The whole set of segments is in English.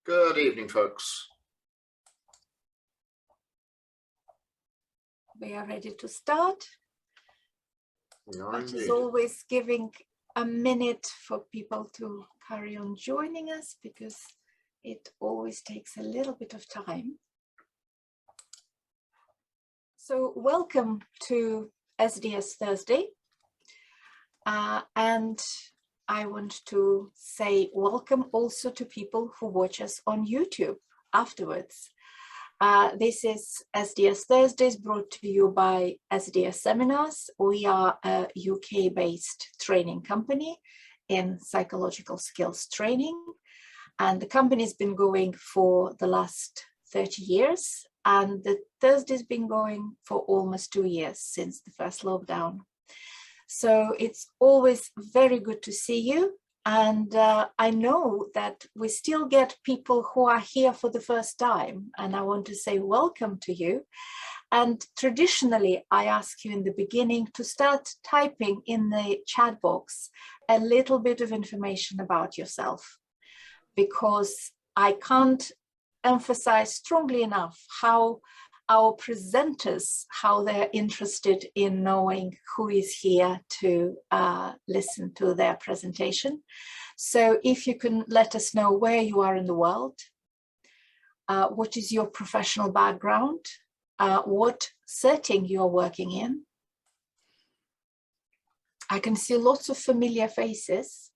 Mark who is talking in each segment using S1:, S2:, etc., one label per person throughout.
S1: Good evening, folks.
S2: We are ready to start. Which is always giving a minute for people to carry on joining us because it always takes a little bit of time. So welcome to SDS Thursday. And I want to say welcome also to people who watch us on YouTube afterwards. This is SDS Thursdays brought to you by SDS Seminars. We are a UK-based training company in psychological skills training. And the company has been going for the last 30 years. And the Thursday's been going for almost 2 years since the first lockdown. So it's always very good to see you. And I know that we still get people who are here for the first time. And I want to say welcome to you. And traditionally, I ask you in the beginning to start typing in the chat box a little bit of information about yourself, because I can't emphasize strongly enough how our presenters, how they're interested in knowing who is here to listen to their presentation. So if you can let us know where you are in the world, what is your professional background, what setting you're working in. I can see lots of familiar faces,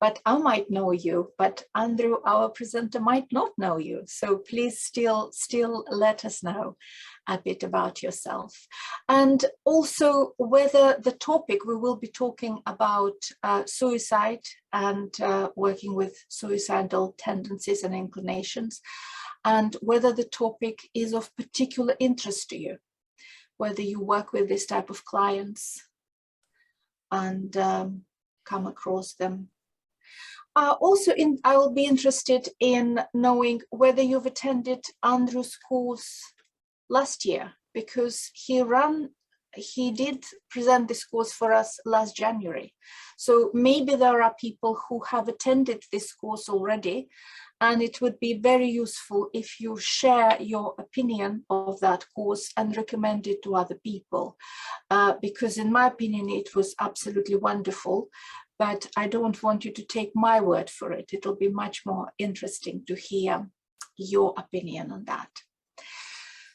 S2: but I might know you, but Andrew, our presenter, might not know you. So please still let us know a bit about yourself. And also whether the topic, we will be talking about suicide and working with suicidal tendencies and inclinations, and whether the topic is of particular interest to you, whether you work with this type of clients and come across them. I will be interested in knowing whether you've attended Andrew's course last year, because he did present this course for us last January. So maybe there are people who have attended this course already, and it would be very useful if you share your opinion of that course and recommend it to other people, because in my opinion, it was absolutely wonderful. But I don't want you to take my word for it. It'll be much more interesting to hear your opinion on that.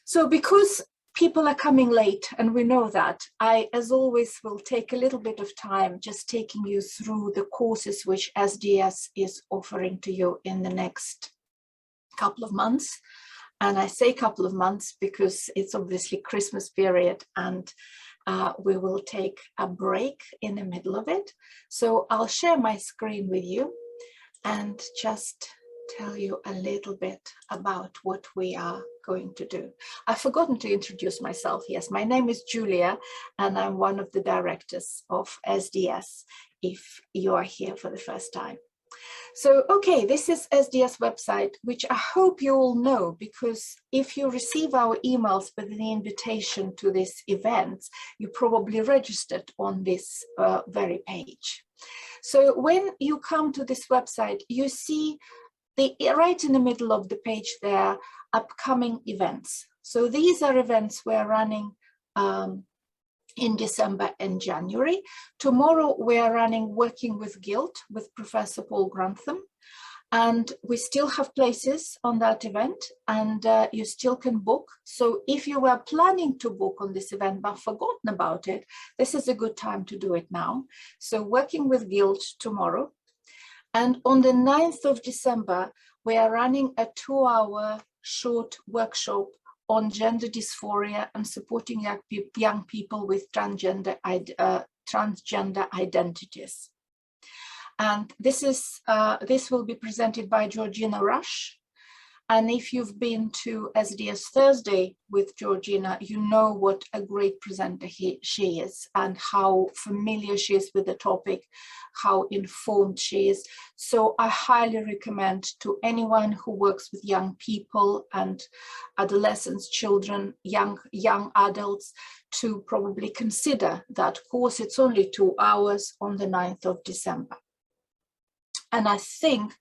S2: So because people are coming late, and we know that, I, as always, will take a little bit of time just taking you through the courses which SDS is offering to you in the next couple of months. And I say couple of months because it's obviously Christmas period, and we will take a break in the middle of it. So I'll share my screen with you and just tell you a little bit about what we are going to do. I've forgotten to introduce myself. Yes, my name is Julia, and I'm one of the directors of SDS, if you are here for the first time. So, okay, this is SDS website, which I hope you all know, because if you receive our emails with the invitation to this event, you probably registered on this very page. So when you come to this website, you see right in the middle of the page there, upcoming events. So these are events we're running in December and January. Tomorrow we are running Working with Guilt with Professor Paul Grantham, and we still have places on that event, and you still can book. So if you were planning to book on this event but forgotten about it, this is a good time to do it now. So Working with Guilt tomorrow. And on the 9th of December, we are running a 2-hour short workshop on gender dysphoria and supporting young people with transgender identities. And this will be presented by Georgina Rush. And if you've been to SDS Thursday with Georgina, you know what a great presenter she is, and how familiar she is with the topic, how informed she is. So I highly recommend to anyone who works with young people and adolescents, children, young adults, to probably consider that course. It's only 2 hours on the 9th of December. And I think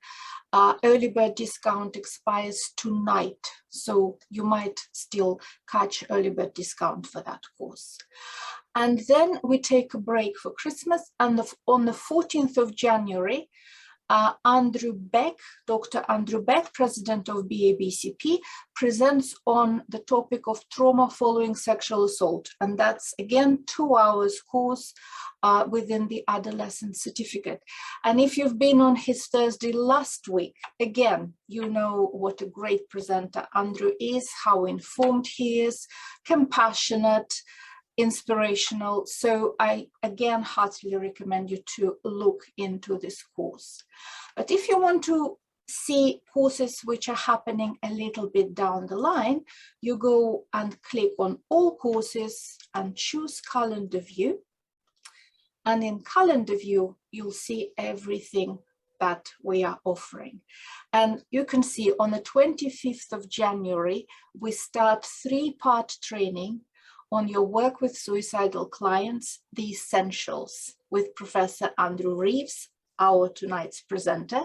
S2: Early bird discount expires tonight, so you might still catch early bird discount for that course. And then we take a break for Christmas, and on the 14th of January, Andrew Beck, Dr. Andrew Beck, president of BABCP, presents on the topic of trauma following sexual assault. And that's, again, 2 hours course within the adolescent certificate. And if you've been on his Thursday last week, again, you know what a great presenter Andrew is, how informed he is, compassionate, inspirational. So I again heartily recommend you to look into this course. But if you want to see courses which are happening a little bit down the line, you go and click on all courses and choose calendar view. And in calendar view, you'll see everything that we are offering. And you can see on the 25th of January, we start 3-part training on your work with suicidal clients, the essentials, with Professor Andrew Reeves, our tonight's presenter.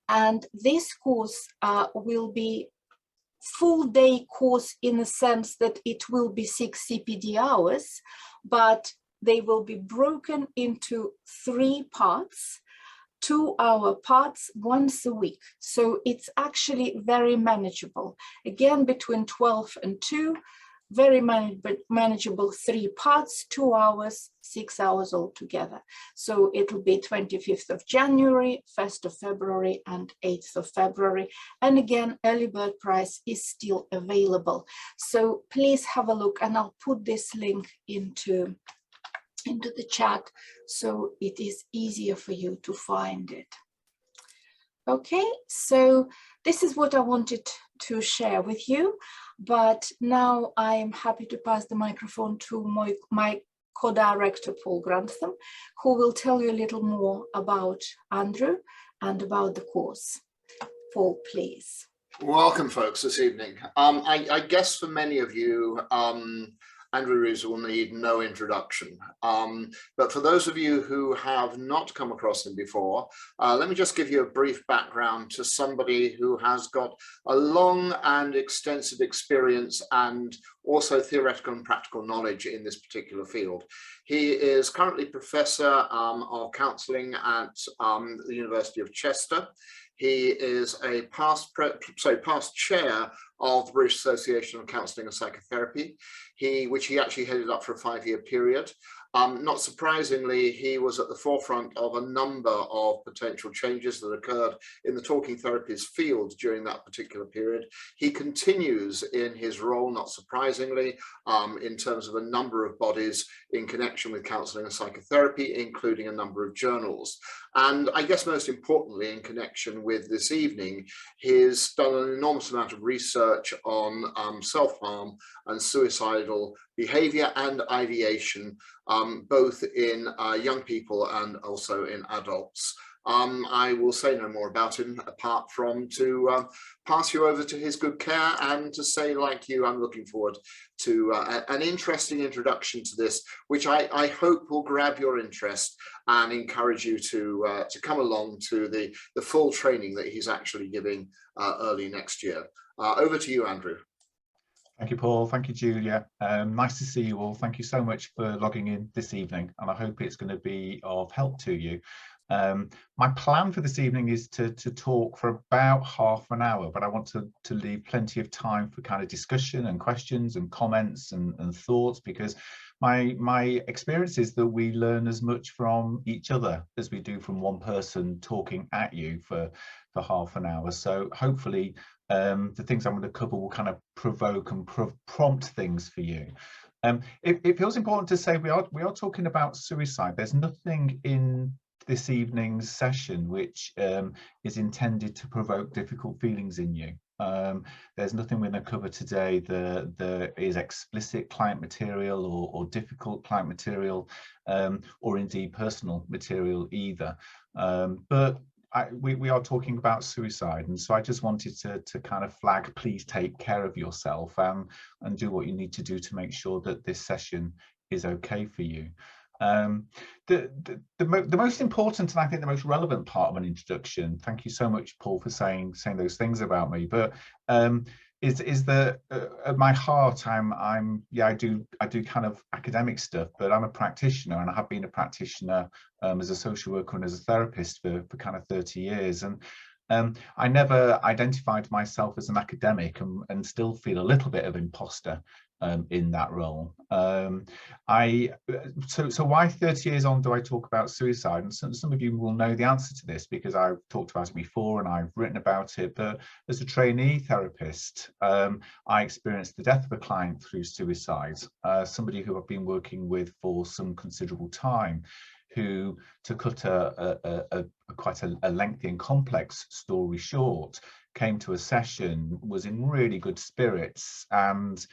S2: And this course will be full day course in the sense that it will be 6 CPD hours, but they will be broken into 3 parts, 2-hour parts once a week. So it's actually very manageable. Again, between 12 and 2, very manageable 3 parts, 2 hours, 6 hours altogether. So it'll be 25th of January, 1st of February, and 8th of February. And again, early bird price is still available. So please have a look, and I'll put this link into the chat so it is easier for you to find it. Okay, so this is what I wanted to share with you, but now I am happy to pass the microphone to my co-director, Paul Grantham, who will tell you a little more about Andrew and about the course. Paul, please.
S1: Welcome, folks, this evening. I guess for many of you, Andrew Reeves will need no introduction. But for those of you who have not come across him before, let me just give you a brief background to somebody who has got a long and extensive experience and also theoretical and practical knowledge in this particular field. He is currently Professor of Counselling at the University of Chester. He is a past chair of the British Association of Counselling and Psychotherapy, which he actually headed up for a 5-year period. Not surprisingly, he was at the forefront of a number of potential changes that occurred in the talking therapies field during that particular period. He continues in his role, not surprisingly, in terms of a number of bodies in connection with counselling and psychotherapy, including a number of journals. And I guess most importantly, in connection with this evening, he's done an enormous amount of research on self-harm and suicidal behaviour and ideation, both in young people and also in adults. I will say no more about him apart from to pass you over to his good care and to say, like you, I'm looking forward to an interesting introduction to this, which I hope will grab your interest and encourage you to come along to the full training that he's actually giving early next year. Over to you, Andrew.
S3: Thank you, Paul. Thank you, Julia. Nice to see you all. Thank you so much for logging in this evening, and I hope it's going to be of help to you. My plan for this evening is to talk for about half an hour, but I want to leave plenty of time for kind of discussion and questions and comments and thoughts, because my experience is that we learn as much from each other as we do from one person talking at you for half an hour. So hopefully the things I'm going to cover will kind of provoke and prompt things for you. It feels important to say we are talking about suicide. There's nothing in this evening's session which is intended to provoke difficult feelings in you. There's nothing we're going to cover today that is explicit client material or difficult client material, or indeed personal material either. But we are talking about suicide, and so I just wanted to kind of flag, please take care of yourself and do what you need to do to make sure that this session is okay for you. The most important and I think the most relevant part of an introduction, thank you so much, Paul, for saying those things about me, but is that at my heart I do kind of academic stuff, but I'm a practitioner, and I have been a practitioner as a social worker and as a therapist for kind of 30 years, and I never identified myself as an academic, and still feel a little bit of imposter in that role. So why 30 years on do I talk about suicide? And some of you will know the answer to this because I've talked about it before and I've written about it, but as a trainee therapist, I experienced the death of a client through suicide, somebody who I've been working with for some considerable time, who, to cut quite a lengthy and complex story short, came to a session, was in really good spirits, and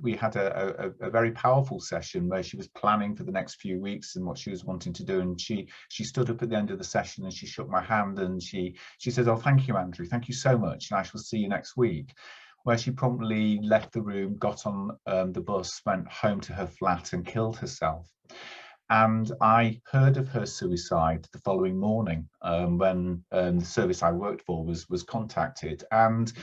S3: we had a very powerful session where she was planning for the next few weeks and what she was wanting to do, and she stood up at the end of the session and she shook my hand and she said, "Oh, thank you, Andrew, thank you so much, and I shall see you next week," where she promptly left the room, got on the bus, went home to her flat and killed herself. And I heard of her suicide the following morning when the service I worked for was contacted. And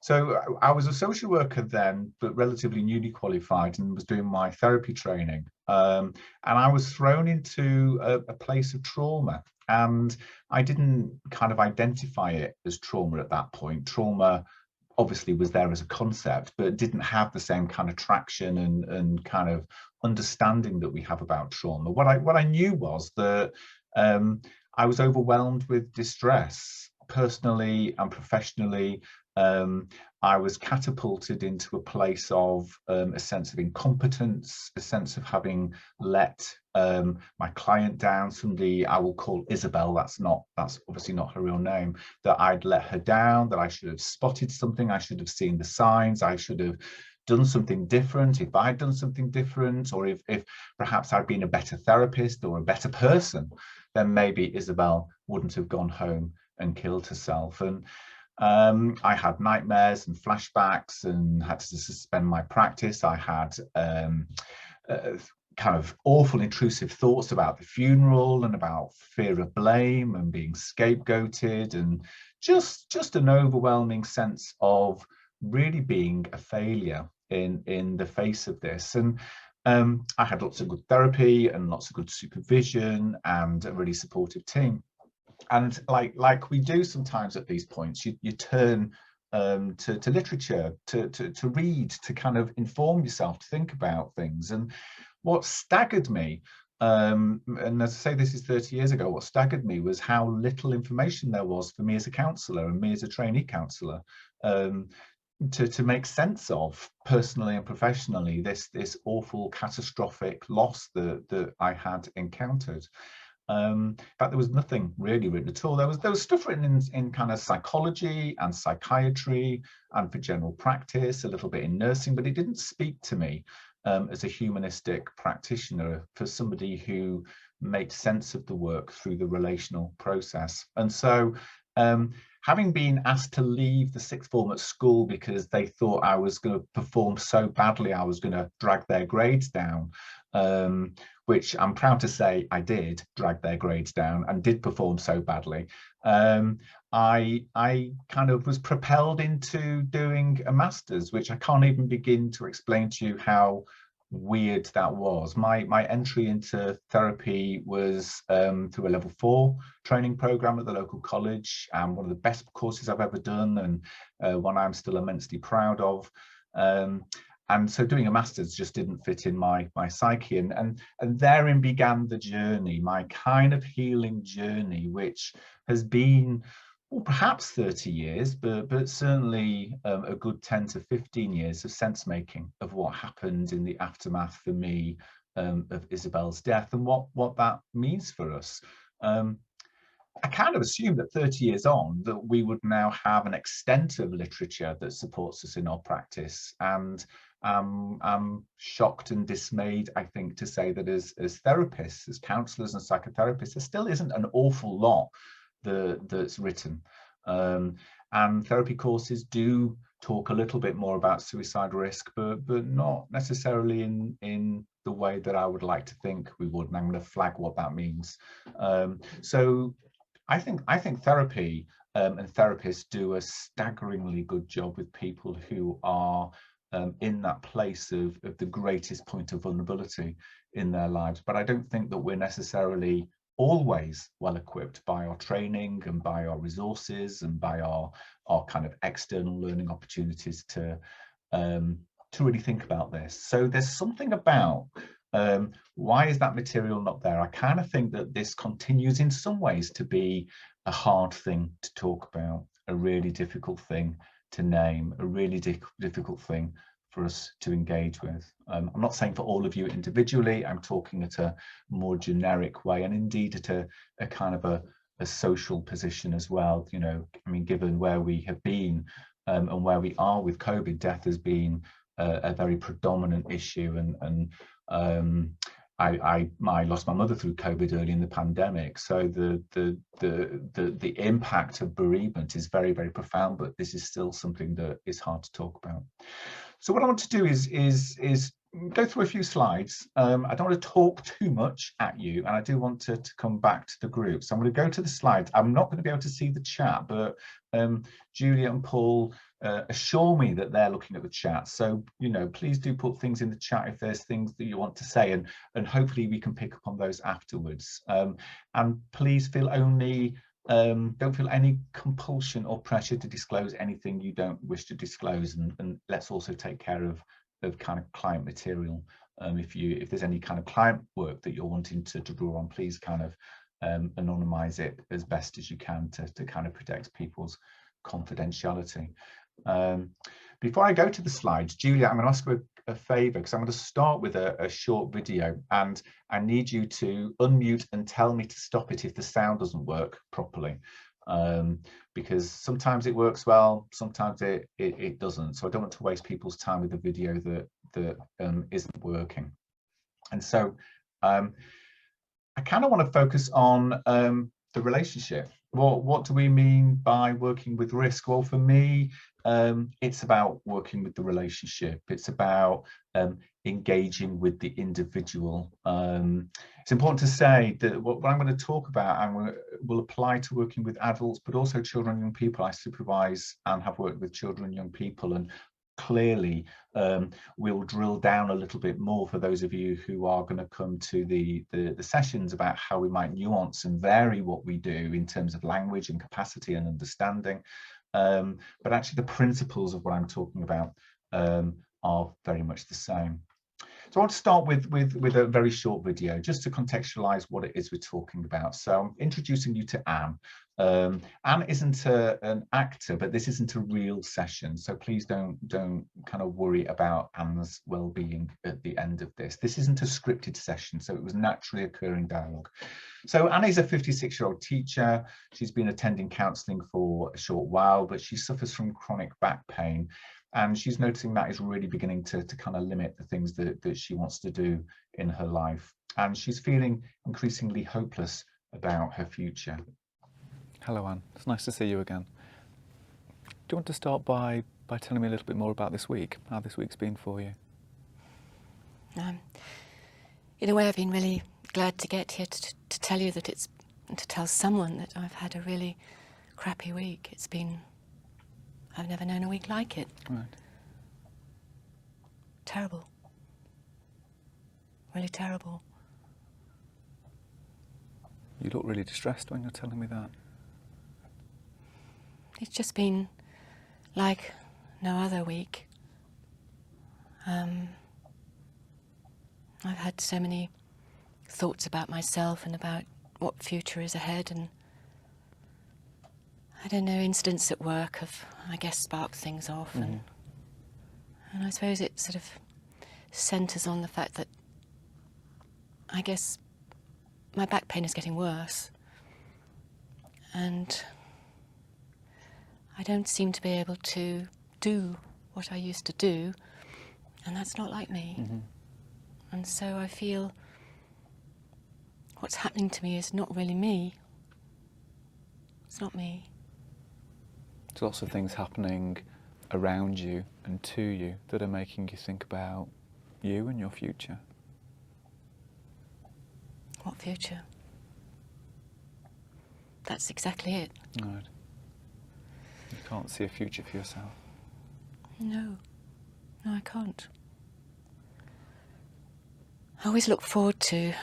S3: so I was a social worker then, but relatively newly qualified, and was doing my therapy training. And I was thrown into a place of trauma. And I didn't kind of identify it as trauma at that point. Trauma obviously was there as a concept, but didn't have the same kind of traction and kind of understanding that we have about trauma. What I knew was that I was overwhelmed with distress, personally and professionally. I was catapulted into a place of a sense of incompetence, a sense of having let my client down, somebody I will call Isabel, that's obviously not her real name, that I'd let her down, that I should have spotted something, I should have seen the signs, I should have done something different if I'd done something different, or if perhaps I'd been a better therapist or a better person, then maybe Isabel wouldn't have gone home and killed herself. And I had nightmares and flashbacks and had to suspend my practice. I had kind of awful intrusive thoughts about the funeral and about fear of blame and being scapegoated, and just an overwhelming sense of really being a failure in the face of this. And I had lots of good therapy and lots of good supervision and a really supportive team. And like we do sometimes at these points, you turn to literature, to read, to kind of inform yourself, to think about things. And what staggered me, and as I say, this is 30 years ago, what staggered me was how little information there was for me as a counsellor and me as a trainee counsellor to make sense of, personally and professionally, this awful catastrophic loss that I had encountered. In fact, there was nothing really written at all. There was stuff written in kind of psychology and psychiatry and for general practice, a little bit in nursing, but it didn't speak to me as a humanistic practitioner, for somebody who makes sense of the work through the relational process. And so having been asked to leave the sixth form at school because they thought I was going to perform so badly, I was going to drag their grades down, which I'm proud to say I did drag their grades down and did perform so badly. I kind of was propelled into doing a master's, which I can't even begin to explain to you how weird that was. My entry into therapy was through a level 4 training program at the local college, and one of the best courses I've ever done, and one I'm still immensely proud of. And so doing a master's just didn't fit in my psyche, and therein began the journey, my kind of healing journey, which has been, well, perhaps 30 years, but certainly a good 10 to 15 years of sense making of what happened in the aftermath for me of Isabel's death and what that means for us. I kind of assumed that 30 years on that we would now have an extent of literature that supports us in our practice, and I'm shocked and dismayed, I think, to say that as therapists, as counsellors and psychotherapists, there still isn't an awful lot that's written. And therapy courses do talk a little bit more about suicide risk, but not necessarily in the way that I would like to think we would, and I'm going to flag what that means. So I think therapy and therapists do a staggeringly good job with people who are in that place of the greatest point of vulnerability in their lives. But I don't think that we're necessarily always well equipped by our training and by our resources and by our kind of external learning opportunities to really think about this. So there's something about why is that material not there? I kind of think that this continues in some ways to be a hard thing to talk about, a really difficult thing to name, a really difficult thing for us to engage with. I'm not saying for all of you individually, I'm talking at a more generic way, and indeed at a kind of a social position as well. You know, I mean, given where we have been and where we are with COVID, death has been a very predominant issue, and I lost my mother through COVID early in the pandemic, so the impact of bereavement is very, very profound, but this is still something that is hard to talk about. So what I want to do is go through a few slides. I don't want to talk too much at you, and I do want to come back to the group. So I'm going to go to the slides. I'm not going to be able to see the chat, but Julia and Paul assure me that they're looking at the chat. So, you know, please do put things in the chat if there's things that you want to say, and hopefully we can pick up on those afterwards. And please feel don't feel any compulsion or pressure to disclose anything you don't wish to disclose, and let's also take care of kind of client material. If there's any kind of client work that you're wanting to draw on, please kind of anonymize it as best as you can to kind of protect people's confidentiality. Before I go to the slides, Julia, I'm going to ask you a favor, because I'm going to start with a short video, and I need you to unmute and tell me to stop it if the sound doesn't work properly, because sometimes it works well, sometimes it doesn't. So I don't want to waste people's time with a video that isn't working. And so I kind of want to focus on the relationship. What do we mean by working with risk? Well, for me, it's about working with the relationship. It's about engaging with the individual. It's important to say that what I'm going to talk about will apply to working with adults, but also children and young people. I supervise and have worked with children and young people, and clearly we'll drill down a little bit more for those of you who are going to come to the sessions about how we might nuance and vary what we do in terms of language and capacity and understanding. But actually the principles of what I'm talking about are very much the same. So I want to start with a very short video just to contextualize what it is we're talking about. So I'm introducing you to Anne. Anne isn't an actor, but this isn't a real session, so please don't kind of worry about Anne's well-being at the end of this. This isn't a scripted session, so it was naturally occurring dialogue. So Anne is a 56-year-old teacher. She's been attending counselling for a short while, but she suffers from chronic back pain, and she's noticing that is really beginning to kind of limit the things that she wants to do in her life, and she's feeling increasingly hopeless about her future.
S4: Hello, Anne. It's nice to see you again. Do you want to start by telling me a little bit more about this week, how this week's been for you?
S5: In a way, I've been really glad to get here to tell you that to tell someone that I've had a really crappy week. I've never known a week like it.
S4: Right.
S5: Terrible. Really terrible.
S4: You look really distressed when you're telling me that.
S5: It's just been like no other week. I've had so many thoughts about myself and about what future is ahead, and I don't know, incidents at work have, I guess, sparked things off, and I suppose it sort of centres on the fact that I guess my back pain is getting worse, and I don't seem to be able to do what I used to do, and that's not like me. And so I feel what's happening to me is not really me. It's not me.
S4: There's lots of things happening around you and to you that are making you think about you and your future?
S5: What future? That's exactly it.
S4: Right. You can't see a future for yourself.
S5: No, I can't. I always look forward to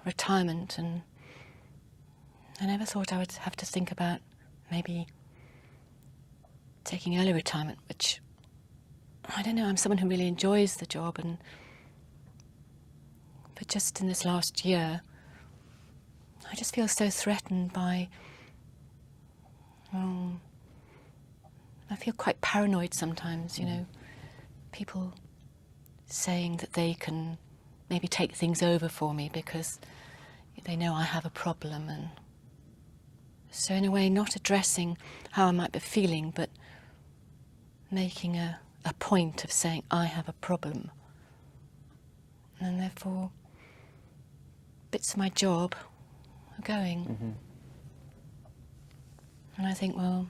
S5: retirement, and I never thought I would have to think about maybe taking early retirement, which, I don't know, I'm someone who really enjoys the job, but just in this last year, I just feel so threatened by, I feel quite paranoid sometimes, you know, people saying that they can maybe take things over for me because they know I have a problem, and so in a way not addressing how I might be feeling, but making a point of saying I have a problem, and therefore bits of my job are going. And I think, well,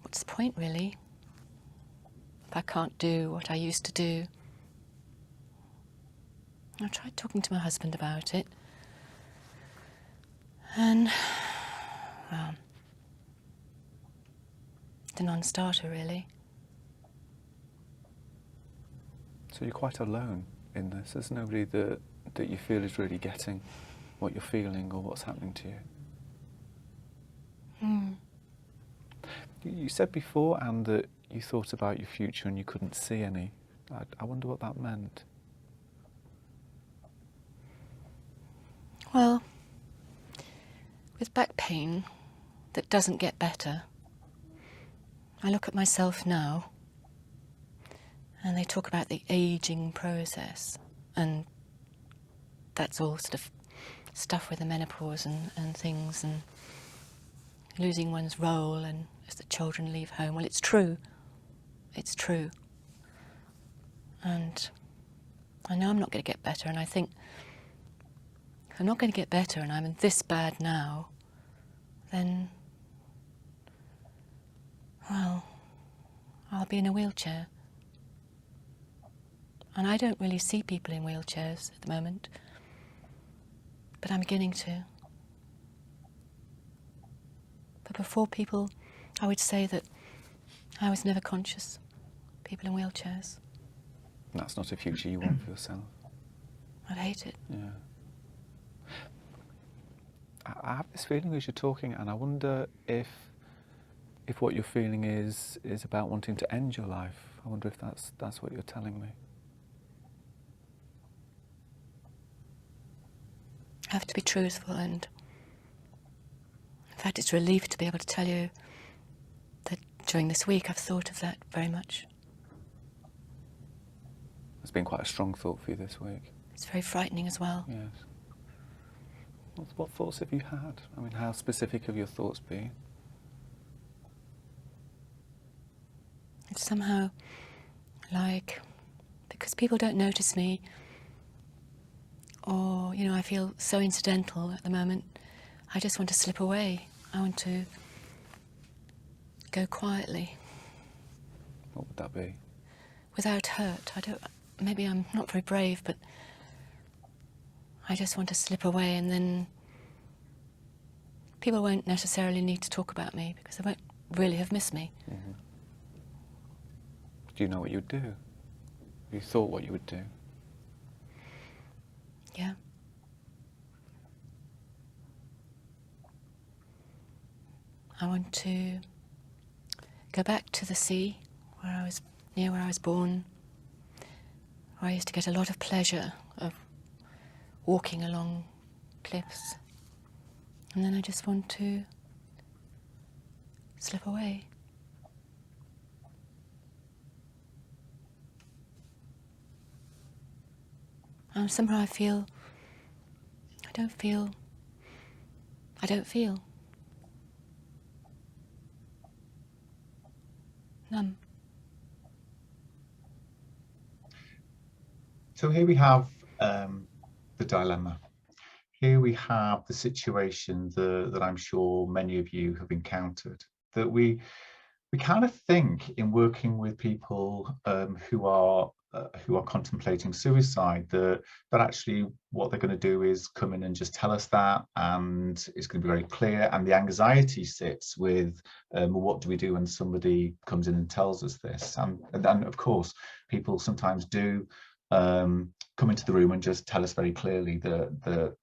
S5: what's the point really if I can't do what I used to do? I tried talking to my husband about it, and, well, it's a non-starter really.
S4: So you're quite alone in this. There's nobody that you feel is really getting what you're feeling or what's happening to you. You said before, Anne, that you thought about your future and you couldn't see any. I wonder what that meant.
S5: Well, with back pain that doesn't get better, I look at myself now, and they talk about the ageing process, and that's all sort of stuff with the menopause and things, and losing one's role, and as the children leave home. Well, it's true. It's true. And I know I'm not going to get better, and I think if I'm not going to get better and I'm this bad now, then, well, I'll be in a wheelchair. And I don't really see people in wheelchairs at the moment, but I'm beginning to. But before, people, I would say that I was never conscious. People in wheelchairs.
S4: That's not a future you want for yourself.
S5: I'd hate it.
S4: Yeah. I have this feeling as you're talking, and I wonder if what you're feeling is about wanting to end your life. I wonder if that's what you're telling me.
S5: I have to be truthful, and in fact it's a relief to be able to tell you that during this week I've thought of that very much.
S4: It's been quite a strong thought for you this week.
S5: It's very frightening as well.
S4: Yes. What thoughts have you had? I mean, how specific have your thoughts been?
S5: It's somehow like, because people don't notice me, or, you know, I feel so incidental at the moment, I just want to slip away. I want to go quietly.
S4: What would that be?
S5: Without hurt. Maybe I'm not very brave, but I just want to slip away, and then people won't necessarily need to talk about me because they won't really have missed me.
S4: Mm-hmm. Do you know what you would do? Have you thought what you would do?
S5: Yeah. I want to go back to the sea, near where I was born, where I used to get a lot of pleasure of walking along cliffs. And then I just want to slip away. And somehow I don't feel. Numb.
S3: So here we have the dilemma. Here we have the situation that I'm sure many of you have encountered, that we we kind of think in working with people who are contemplating suicide that actually what they're going to do is come in and just tell us that, and it's going to be very clear, and the anxiety sits with what do we do when somebody comes in and tells us this, and of course people sometimes do come into the room and just tell us very clearly that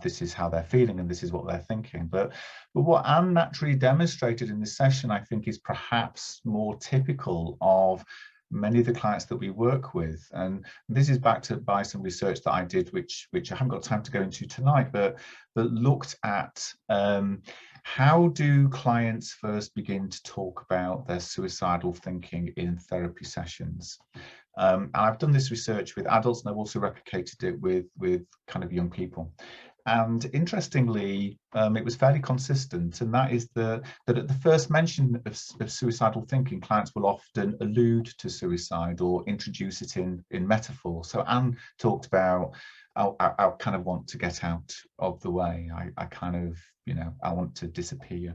S3: this is how they're feeling and this is what they're thinking. But what Anne naturally demonstrated in this session, I think, is perhaps more typical of many of the clients that we work with. And this is backed by some research that I did, which I haven't got time to go into tonight, but that looked at how do clients first begin to talk about their suicidal thinking in therapy sessions. And I've done this research with adults, and I've also replicated it with kind of young people. And interestingly, it was fairly consistent, and that is that at the first mention of suicidal thinking, clients will often allude to suicide or introduce it in metaphor. So Anne talked about, I kind of want to get out of the way. I kind of, I want to disappear.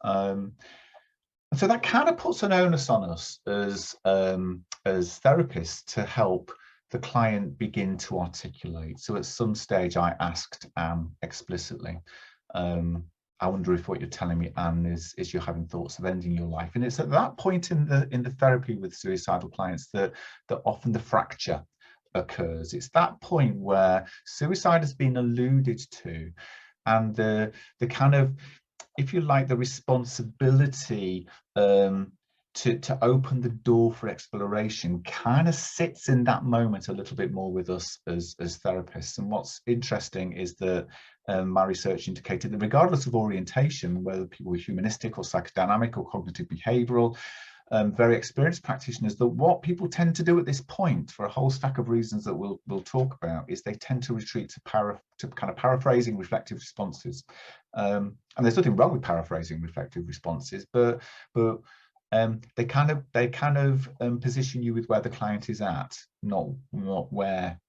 S3: And so that kind of puts an onus on us as therapists to help the client begin to articulate. So at some stage I asked Anne explicitly, I wonder if what you're telling me, Anne, is you're having thoughts of ending your life. And it's at that point in the therapy with suicidal clients that often the fracture occurs. It's that point where suicide has been alluded to, and the kind of, if you like, the responsibility to open the door for exploration kind of sits in that moment a little bit more with us as therapists. And what's interesting is that my research indicated that regardless of orientation, whether people were humanistic or psychodynamic or cognitive behavioral, very experienced practitioners, that what people tend to do at this point, for a whole stack of reasons that we'll talk about, is they tend to retreat to kind of paraphrasing reflective responses. And there's nothing wrong with paraphrasing reflective responses, but they kind of position you with where the client is at, not where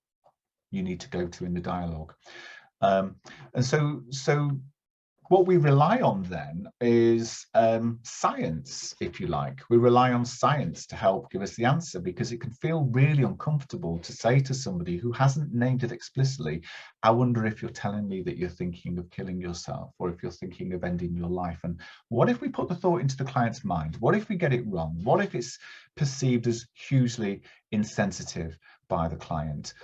S3: you need to go to in the dialogue. And so what we rely on then is science, if you like. We rely on science to help give us the answer, because it can feel really uncomfortable to say to somebody who hasn't named it explicitly, I wonder if you're telling me that you're thinking of killing yourself, or if you're thinking of ending your life. And what if we put the thought into the client's mind? What if we get it wrong? What if it's perceived as hugely insensitive by the client?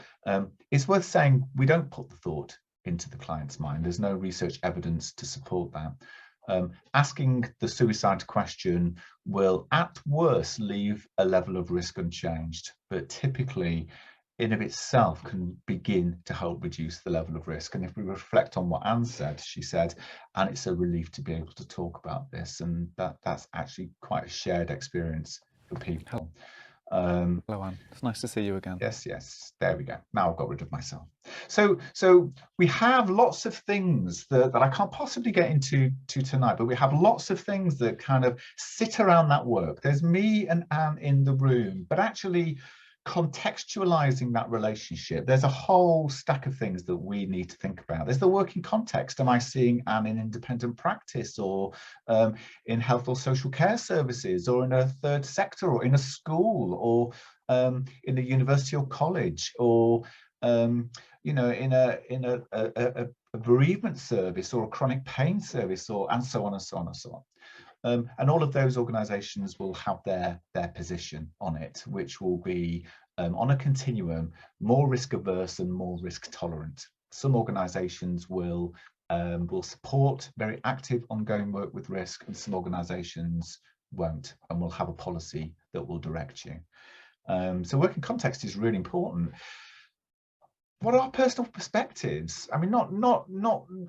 S3: It's worth saying we don't put the thought into the client's mind. There's no research evidence to support that. Asking the suicide question will at worst leave a level of risk unchanged, but typically in of itself can begin to help reduce the level of risk. And if we reflect on what Anne said, she said, and it's a relief to be able to talk about this, and that's actually quite a shared experience for people.
S4: Hello, Anne. It's nice to see you again.
S3: Yes, there we go. Now I've got rid of myself. So we have lots of things that I can't possibly get into tonight, but we have lots of things that kind of sit around that work. There's me and Anne in the room, but actually contextualizing that relationship, there's a whole stack of things that we need to think about. There's the working context. Am I seeing Anne in independent practice, or in health or social care services, or in a third sector, or in a school, or in a university or college, or in a bereavement service, or a chronic pain service, and so on and so on and so on. And all of those organisations will have their position on it, which will be on a continuum, more risk averse and more risk tolerant. Some organisations will support very active ongoing work with risk, and some organisations won't, and will have a policy that will direct you. So working context is really important. What are our personal perspectives? I mean, not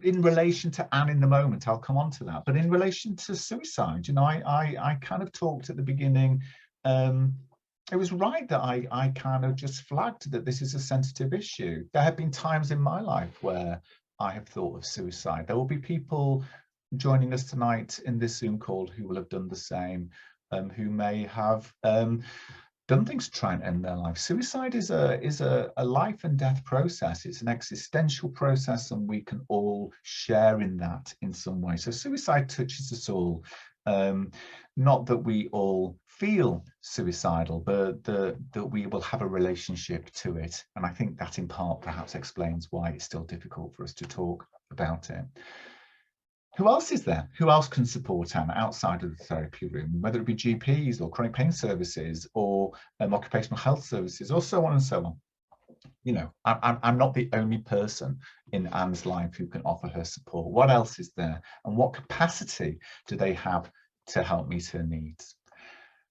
S3: in relation to Anne in the moment, I'll come on to that, but in relation to suicide. I kind of talked at the beginning, it was right that I kind of just flagged that this is a sensitive issue. There have been times in my life where I have thought of suicide. There will be people joining us tonight in this Zoom call who will have done the same, who may have done things to try and end their life. Suicide is a life and death process. It's an existential process, and we can all share in that in some way. So suicide touches us all Not that we all feel suicidal, but that we will have a relationship to it. And I think that in part perhaps explains why it's still difficult for us to talk about it. Who else is there? Who else can support Anne outside of the therapy room, whether it be GPs or chronic pain services or occupational health services or so on and so on? You know, I'm not the only person in Anne's life who can offer her support. What else is there? And what capacity do they have to help meet her needs?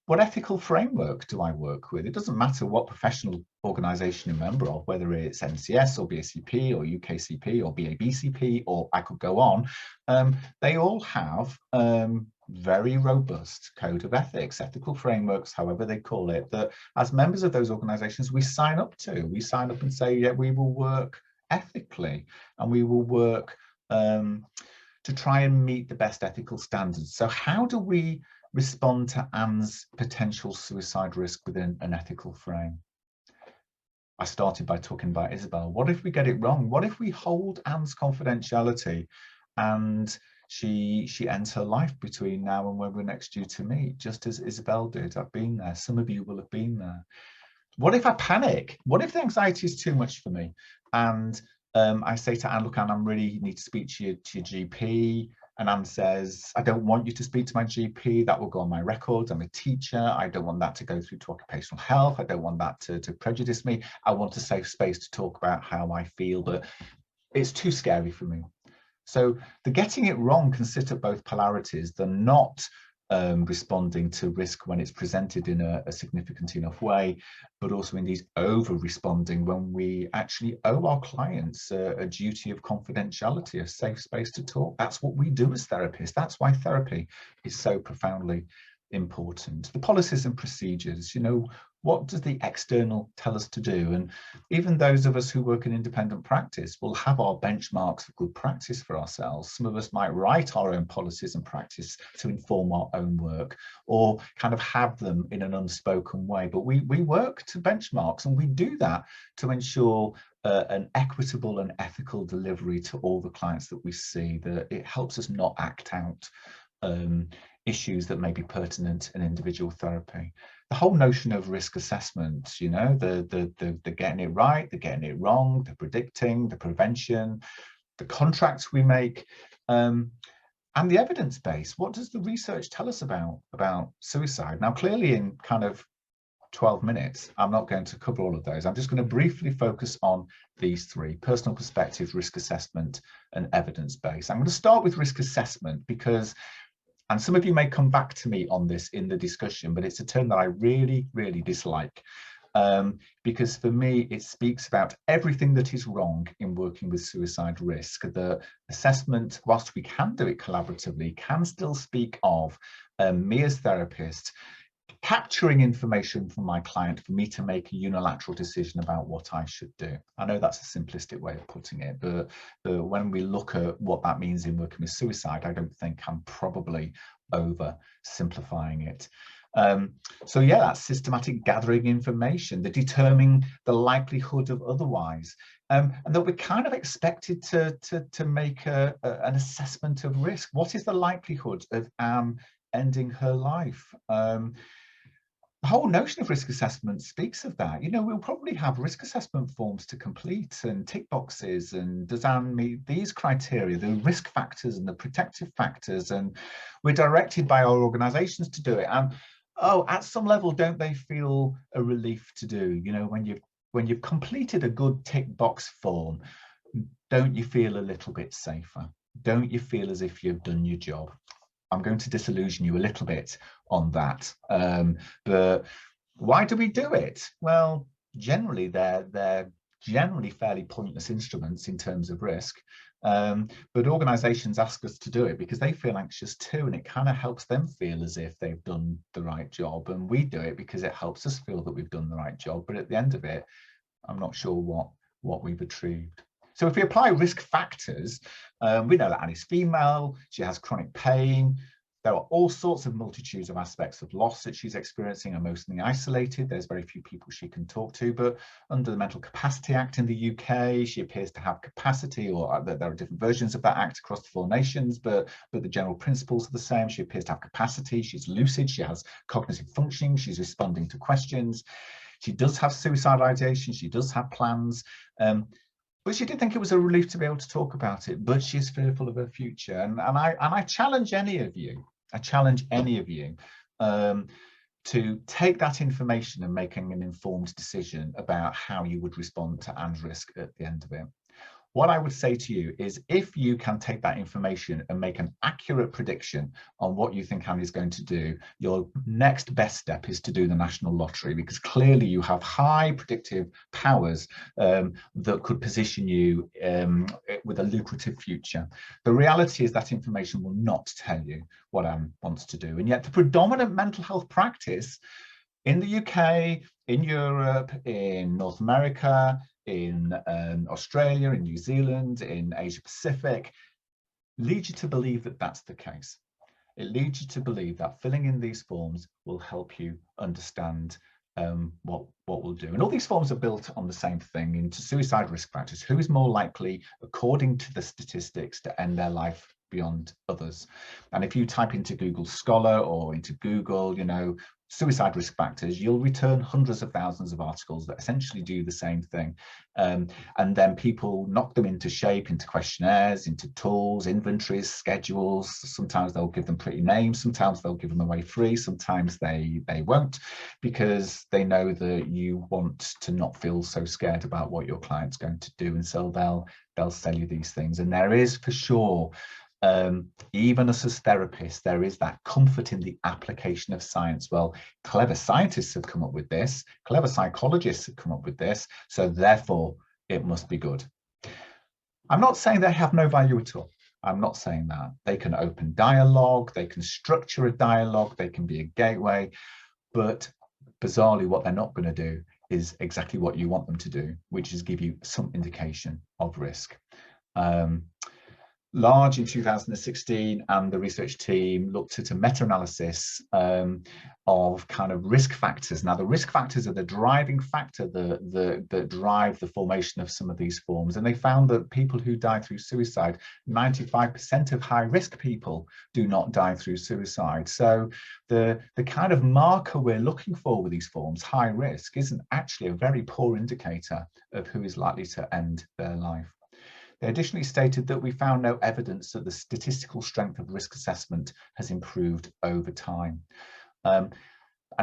S3: What ethical framework do I work with? It doesn't matter what professional organisation you're a member of, whether it's NCS or BACP or UKCP or BABCP, or I could go on. They all have very robust code of ethics, ethical frameworks, however they call it, that as members of those organisations we sign up to. We sign up and say, yeah, we will work ethically and we will work to try and meet the best ethical standards. So how do we respond to Anne's potential suicide risk within an ethical frame? I started by talking about Isabel. What if we get it wrong? What if we hold Anne's confidentiality and she ends her life between now and when we're next due to meet, just as Isabel did? I've been there. Some of you will have been there. What if I panic? What if the anxiety is too much for me? And I say to Anne, look, Anne, I really need to speak to your GP. And Anne says, I don't want you to speak to my GP. That will go on my records. I'm a teacher. I don't want that to go through to occupational health. I don't want that to prejudice me. I want a safe space to talk about how I feel, but it's too scary for me. So the getting it wrong can sit at both polarities. The not responding to risk when it's presented in a significant enough way, but also in these over responding when we actually owe our clients a duty of confidentiality, a safe space to talk. That's what we do as therapists. That's why therapy is so profoundly important. The policies and procedures, you know, what does the external tell us to do? And even those of us who work in independent practice will have our benchmarks of good practice for ourselves. Some of us might write our own policies and practice to inform our own work, or kind of have them in an unspoken way. But we work to benchmarks, and we do that to ensure an equitable and ethical delivery to all the clients that we see, that it helps us not act out issues that may be pertinent in individual therapy. The whole notion of risk assessment, you know, the getting it right, the getting it wrong, the predicting, the prevention, the contracts we make, and the evidence base. What does the research tell us about suicide? Now, clearly in kind of 12 minutes, I'm not going to cover all of those. I'm just going to briefly focus on these three: personal perspective, risk assessment, and evidence base. I'm going to start with risk assessment because, and some of you may come back to me on this in the discussion, but it's a term that I really, really dislike, because for me, it speaks about everything that is wrong in working with suicide risk. The assessment, whilst we can do it collaboratively, can still speak of me as therapist capturing information from my client for me to make a unilateral decision about what I should do. I know that's a simplistic way of putting it, but when we look at what that means in working with suicide, I don't think I'm probably oversimplifying it. So yeah, that's systematic gathering information, the determining the likelihood of otherwise, and that we're kind of expected to make an assessment of risk. What is the likelihood of ending her life? The whole notion of risk assessment speaks of that. You know, we'll probably have risk assessment forms to complete and tick boxes, and does Anne meet these criteria, the risk factors and the protective factors, and we're directed by our organisations to do it. And oh, at some level, don't they feel a relief to do? You know, when you've completed a good tick box form, don't you feel a little bit safer? Don't you feel as if you've done your job? I'm going to disillusion you a little bit on that, but why do we do it? Well, generally they're generally fairly pointless instruments in terms of risk, but organisations ask us to do it because they feel anxious too, and it kind of helps them feel as if they've done the right job, and we do it because it helps us feel that we've done the right job, but at the end of it, I'm not sure what we've achieved. So if we apply risk factors, we know that Annie's female, she has chronic pain, There are all sorts of multitudes of aspects of loss that she's experiencing, emotionally isolated. There's very few people she can talk to, but under the Mental Capacity Act in the UK, she appears to have capacity, or there are different versions of that act across the 4 nations, but the general principles are the same. She appears to have capacity, she's lucid, she has cognitive functioning, she's responding to questions. She does have suicidal ideation, she does have plans, but she did think it was a relief to be able to talk about it, but she's fearful of her future. And I challenge any of you, to take that information and making an informed decision about how you would respond to Anne's risk at the end of it. What I would say to you is, if you can take that information and make an accurate prediction on what you think Anne is going to do, your next best step is to do the national lottery, because clearly you have high predictive powers that could position you with a lucrative future. The reality is that information will not tell you what Anne wants to do. And yet the predominant mental health practice in the UK, in Europe, in North America, in Australia, in New Zealand, in Asia Pacific, leads you to believe that that's the case. It leads you to believe that filling in these forms will help you understand what we'll do. And all these forms are built on the same thing: into suicide risk factors. Who is more likely, according to the statistics, to end their life beyond others? And if you type into Google Scholar or into Google, you know, suicide risk factors, you'll return hundreds of thousands of articles that essentially do the same thing. And then people knock them into shape, into questionnaires, into tools, inventories, schedules. Sometimes they'll give them pretty names, sometimes they'll give them away free, sometimes they won't, because they know that you want to not feel so scared about what your client's going to do, and so they'll sell you these things. And there is, for sure, even us as therapists, there is that comfort in the application of science. Well, clever scientists have come up with this, clever psychologists have come up with this, so therefore it must be good. I'm not saying they have no value at all. I'm not saying that. They can open dialogue, they can structure a dialogue, they can be a gateway, but bizarrely what they're not going to do is exactly what you want them to do, which is give you some indication of risk. Large in 2016 and the research team looked at a meta-analysis of kind of risk factors. Now, the risk factors are the driving factor that drive the formation of some of these forms. And they found that people who die through suicide, 95% of high-risk people do not die through suicide. So the kind of marker we're looking for with these forms, high risk, isn't actually a very poor indicator of who is likely to end their life. They additionally stated that we found no evidence that the statistical strength of risk assessment has improved over time. And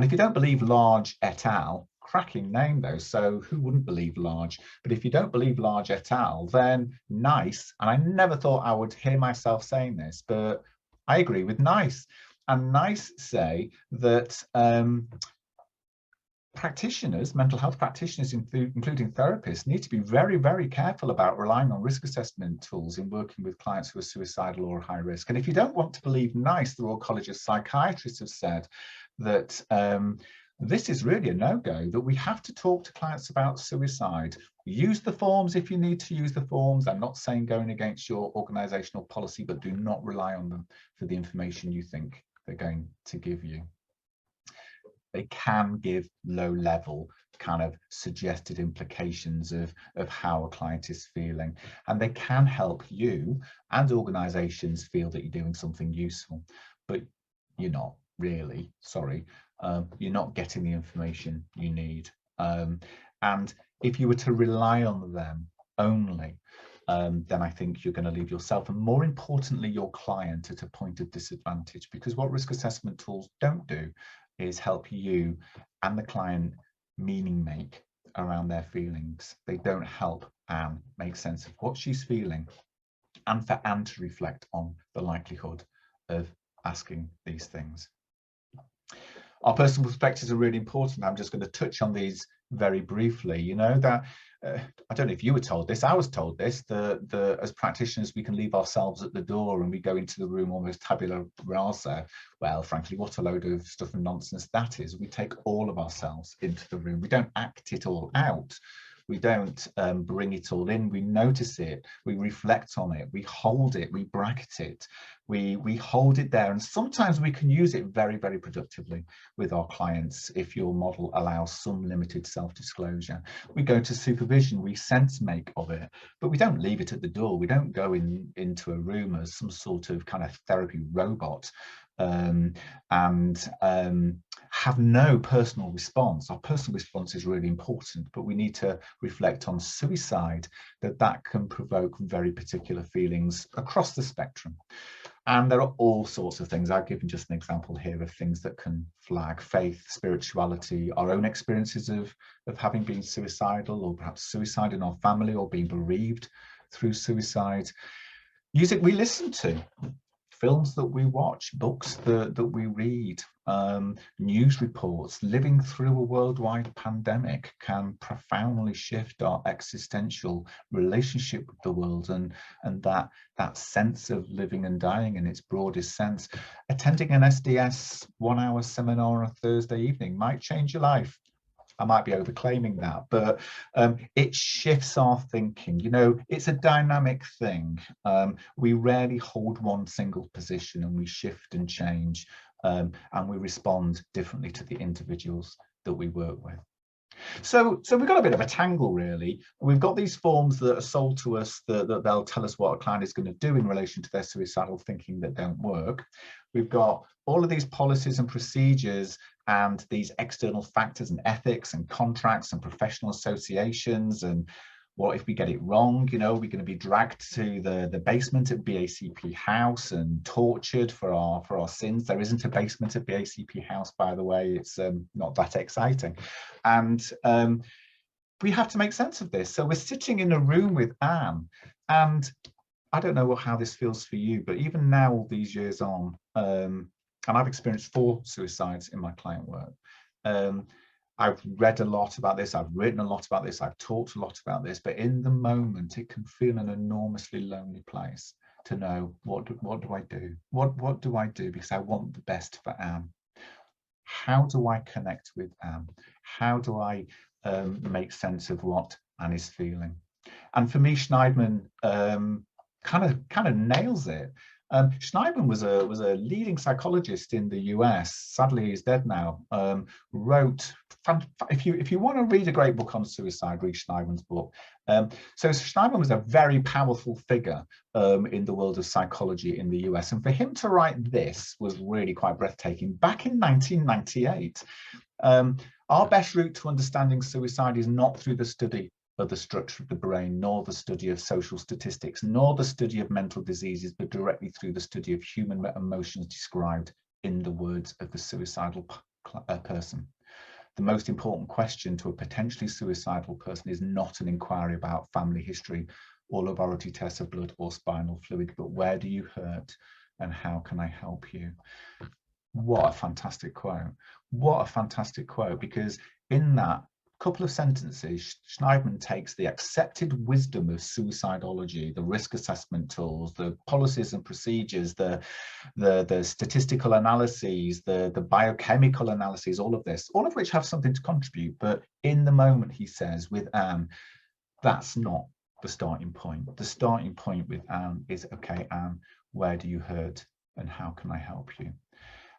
S3: if you don't believe Large et al., cracking name though, so who wouldn't believe Large? But if you don't believe Large et al., then NICE, and I never thought I would hear myself saying this, but I agree with NICE. And NICE say that practitioners, mental health practitioners, including therapists, need to be very, very careful about relying on risk assessment tools in working with clients who are suicidal or high risk. And if you don't want to believe NICE, the Royal College of Psychiatrists have said that this is really a no-go, that we have to talk to clients about suicide. Use the forms if you need to use the forms. I'm not saying going against your organizational policy, but do not rely on them for the information you think they're going to give you. They can give low-level kind of suggested implications of how a client is feeling, and they can help you and organizations feel that you're doing something useful, but you're not really, sorry, you're not getting the information you need. And if you were to rely on them only, then I think you're going to leave yourself, and more importantly your client, at a point of disadvantage, because what risk assessment tools don't do is help you and the client meaning make around their feelings. They don't help Anne make sense of what she's feeling, and for Anne to reflect on the likelihood of asking these things. Our personal perspectives are really important. I'm just going to touch on these very briefly. You know that I don't know if you were told this, I was told this, that as practitioners we can leave ourselves at the door and we go into the room almost tabula rasa. Well, frankly, what a load of stuff and nonsense that is. We take all of ourselves into the room. We don't act it all out. We don't bring it all in. We notice it, we reflect on it, we hold it, we bracket it, we hold it there, and sometimes we can use it very, very productively with our clients if your model allows some limited self-disclosure. We go to supervision, we sense make of it, but we don't leave it at the door. We don't go into a room as some sort of kind of therapy robot and have no personal response. Our personal response is really important, but we need to reflect on suicide, that can provoke very particular feelings across the spectrum. And there are all sorts of things. I've given just an example here of things that can flag: faith, spirituality, our own experiences of having been suicidal, or perhaps suicide in our family, or being bereaved through suicide. Music we listen to, films that we watch, books that we read, news reports. Living through a worldwide pandemic can profoundly shift our existential relationship with the world, and that sense of living and dying in its broadest sense. Attending an SDS 1-hour seminar on a Thursday evening might change your life. I might be overclaiming that, but it shifts our thinking. You know, it's a dynamic thing. We rarely hold one single position, and we shift and change, and we respond differently to the individuals that we work with. So we've got a bit of a tangle, really. We've got these forms that are sold to us that they'll tell us what a client is going to do in relation to their suicidal thinking that don't work. We've got all of these policies and procedures and these external factors and ethics and contracts and professional associations. And what if we get it wrong? You know, we're going to be dragged to the basement at BACP House and tortured for our sins. There isn't a basement at BACP House, by the way. It's not that exciting. And we have to make sense of this. So we're sitting in a room with Anne, and I don't know how this feels for you, but even now, all these years on, and I've experienced 4 suicides in my client work. I've read a lot about this, I've written a lot about this, I've talked a lot about this, but in the moment, it can feel an enormously lonely place to know, what do I do? What do I do? Because I want the best for Anne. How do I connect with Anne? How do I make sense of what Anne is feeling? And for me, Schneidman kind of nails it. Schneidman was a leading psychologist in the US. Sadly, he's dead now. Wrote, if you want to read a great book on suicide, read Schneidman's book. So Schneidman was a very powerful figure in the world of psychology in the US. And for him to write this was really quite breathtaking. Back in 1998, our best route to understanding suicide is not through the study of the structure of the brain, nor the study of social statistics, nor the study of mental diseases, but directly through the study of human emotions described in the words of the suicidal person. The most important question to a potentially suicidal person is not an inquiry about family history or laboratory tests of blood or spinal fluid, but where do you hurt and how can I help you? What a fantastic quote. What a fantastic quote, because in that couple of sentences, Schneidman takes the accepted wisdom of suicidology, the risk assessment tools, the policies and procedures, the statistical analyses, the biochemical analyses, all of this, all of which have something to contribute. But in the moment, he says, with Anne, that's not the starting point. The starting point with Anne is, okay, Anne, where do you hurt and how can I help you?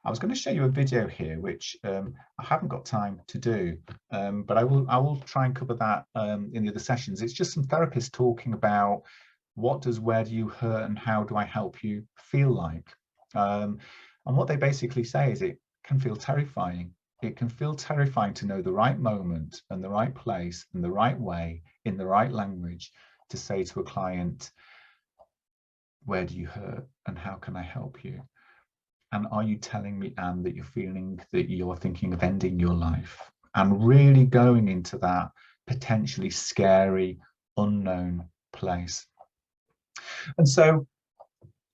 S3: I was going to show you a video here, which I haven't got time to do, but I will try and cover that in the other sessions. It's just some therapists talking about what does where do you hurt and how do I help you feel like. And what they basically say is it can feel terrifying. It can feel terrifying to know the right moment and the right place and the right way in the right language to say to a client, where do you hurt and how can I help you? And are you telling me, Anne, that you're thinking of ending your life? And really going into that potentially scary, unknown place. And so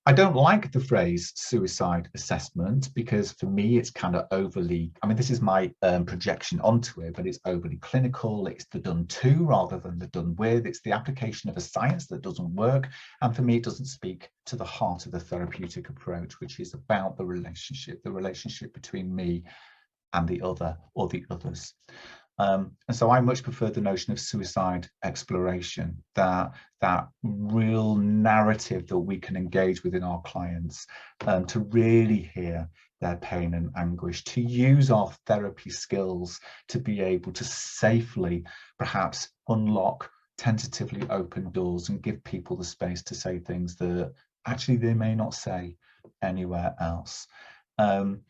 S3: I don't like the phrase suicide assessment, because for me, it's kind of overly, I mean, this is my projection onto it, but it's overly clinical. It's the done to rather than the done with. It's the application of a science that doesn't work. And for me, it doesn't speak to the heart of the therapeutic approach, which is about the relationship between me and the other or the others. And so I much prefer the notion of suicide exploration, that real narrative that we can engage with in our clients, to really hear their pain and anguish, to use our therapy skills to be able to safely perhaps unlock tentatively open doors and give people the space to say things that actually they may not say anywhere else. And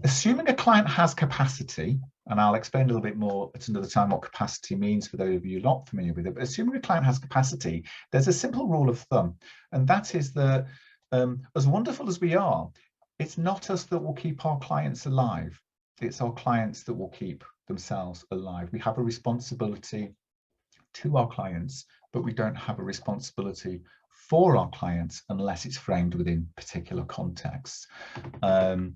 S3: assuming a client has capacity, and I'll explain a little bit more at another time what capacity means for those of you not familiar with it, but assuming a client has capacity, there's a simple rule of thumb, and that is that as wonderful as we are, it's not us that will keep our clients alive. It's our clients that will keep themselves alive. We have a responsibility to our clients, but we don't have a responsibility for our clients unless it's framed within particular contexts. And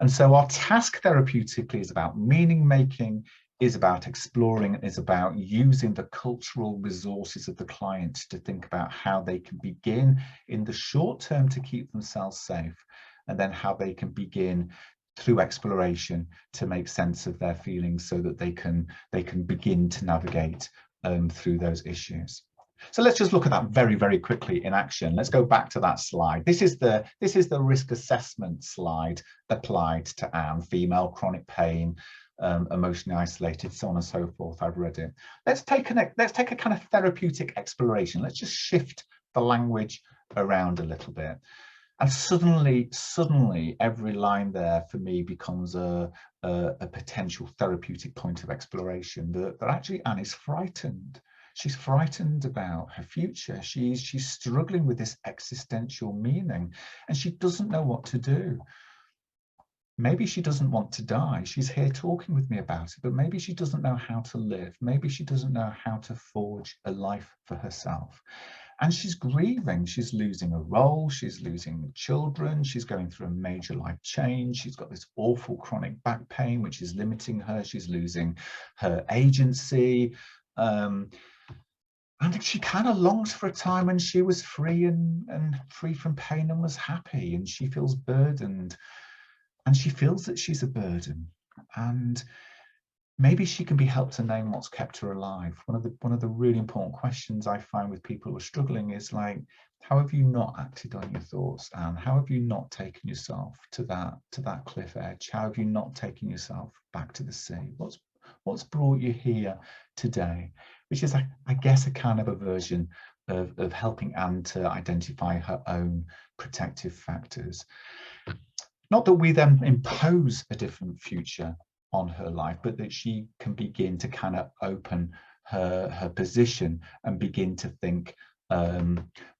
S3: so our task therapeutically is about meaning making, is about exploring, is about using the cultural resources of the client to think about how they can begin in the short term to keep themselves safe, and then how they can begin through exploration to make sense of their feelings so that they can begin to navigate through those issues. So let's just look at that very, very quickly in action. Let's go back to that slide. This is the risk assessment slide applied to Anne, female, chronic pain, emotionally isolated, so on and so forth. I've read it. Let's take a kind of therapeutic exploration. Let's just shift the language around a little bit. And suddenly every line there for me becomes a potential therapeutic point of exploration, that actually Anne is frightened. She's frightened about her future. She's struggling with this existential meaning, and she doesn't know what to do. Maybe she doesn't want to die. She's here talking with me about it, but maybe she doesn't know how to live. Maybe she doesn't know how to forge a life for herself. And she's grieving. She's losing a role. She's losing children. She's going through a major life change. She's got this awful chronic back pain, which is limiting her. She's losing her agency. And she kind of longs for a time when she was free and free from pain and was happy. And she feels burdened. And she feels that she's a burden. And maybe she can be helped to name what's kept her alive. One of the really important questions I find with people who are struggling is like, how have you not acted on your thoughts, Anne? How have you not taken yourself to that cliff edge? How have you not taken yourself back to the sea? What's brought you here today? Which is, I guess, a kind of a version of helping Anne to identify her own protective factors. Not that we then impose a different future on her life, but that she can begin to kind of open her position and begin to think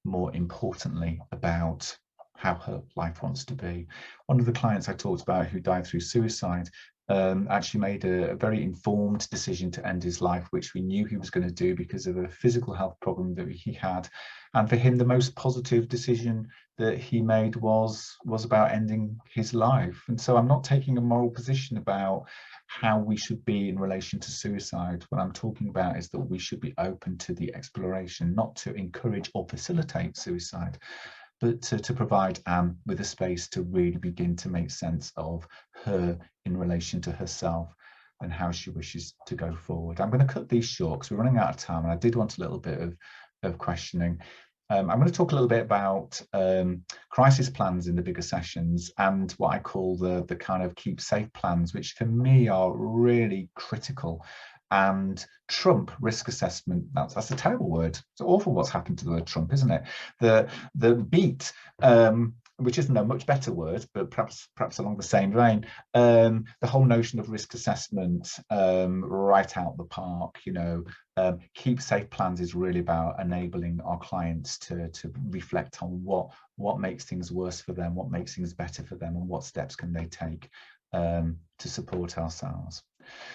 S3: more importantly about how her life wants to be. One of the clients I talked about who died through suicide actually made a very informed decision to end his life, which we knew he was going to do because of a physical health problem that he had. And for him, the most positive decision that he made was about ending his life. And so I'm not taking a moral position about how we should be in relation to suicide. What I'm talking about is that we should be open to the exploration, not to encourage or facilitate suicide, but to provide Anne with a space to really begin to make sense of her in relation to herself and how she wishes to go forward. I'm going to cut these short because we're running out of time, and I did want a little bit of questioning. I'm going to talk a little bit about crisis plans in the bigger sessions and what I call the kind of keep safe plans, which for me are really critical and trump risk assessment. That's a terrible word. It's awful what's happened to the word Trump, isn't it? The beat, which isn't a much better word, but perhaps along the same vein, the whole notion of risk assessment, right out the park, you know. Keep safe plans is really about enabling our clients to reflect on what makes things worse for them, what makes things better for them, and what steps can they take to support ourselves.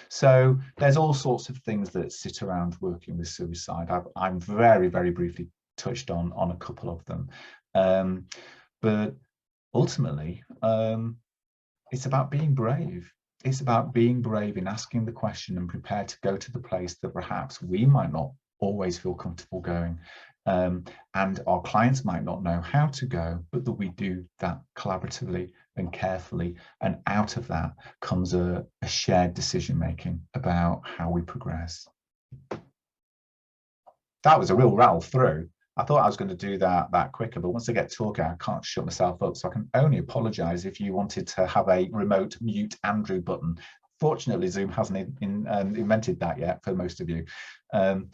S3: So there's all sorts of things that sit around working with suicide. I'm very, very briefly touched on a couple of them. But ultimately, it's about being brave. It's about being brave in asking the question and prepared to go to the place that perhaps we might not always feel comfortable going. And our clients might not know how to go, but that we do that collaboratively and carefully, and out of that comes a shared decision making about how we progress. That was a real rattle through. I thought I was going to do that quicker, but once I get talking, I can't shut myself up. So I can only apologise if you wanted to have a remote mute Andrew button. Fortunately, Zoom hasn't invented that yet for most of you. I'm